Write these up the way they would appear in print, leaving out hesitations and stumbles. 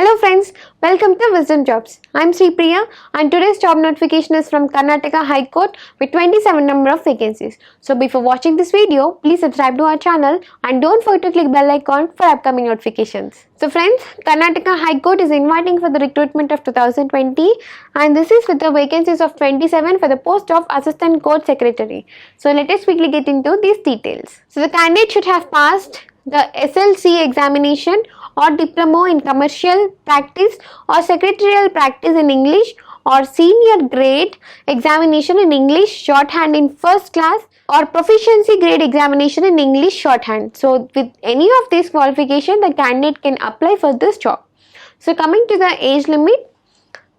Hello friends, welcome to Wisdom Jobs. I am Sri Priya and today's job notification is from Karnataka High Court with 27 number of vacancies. So before watching this video, please subscribe to our channel and don't forget to click bell icon for upcoming notifications. So friends, Karnataka High Court is inviting for the recruitment of 2020 and this is with the vacancies of 27 for the post of Assistant Court Secretary. So let us quickly get into these details. So the candidate should have passed the SLC examination or diploma in commercial practice or secretarial practice in English or senior grade examination in English shorthand in first class or proficiency grade examination in English shorthand. So with any of these qualifications, the candidate can apply for this job. So coming to the age limit,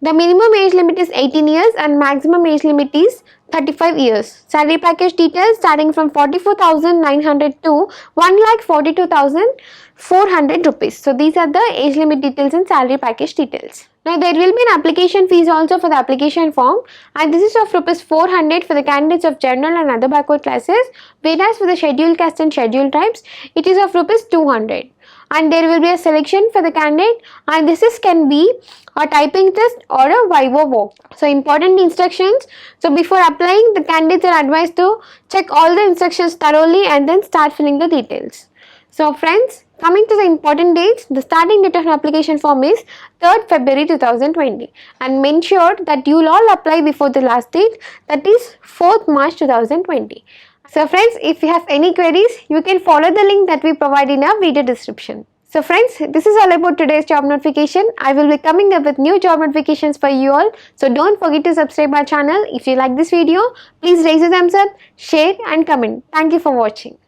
the minimum age limit is 18 years and maximum age limit is 35 years. Salary package details starting from 44,900 to 1,42,400 rupees. So these are the age limit details and salary package details. Now there will be an application fees also for the application form and this is of rupees 400 for the candidates of general and other backward classes, whereas for the scheduled caste and scheduled tribes it is of rupees 200. And there will be a selection for the candidate and this can be a typing test or a viva walk. So important instructions. So before applying, the candidates are advised to check all the instructions thoroughly and then start filling the details. So friends, coming to the important dates, the starting date of the application form is 3rd February 2020 and make sure that you will all apply before the last date, that is 4th March 2020. So friends, if you have any queries, you can follow the link that we provide in our video description. So friends, this is all about today's job notification. I will be coming up with new job notifications for you all. So don't forget to subscribe our channel. If you like this video, please raise a thumbs up, share and comment. Thank you for watching.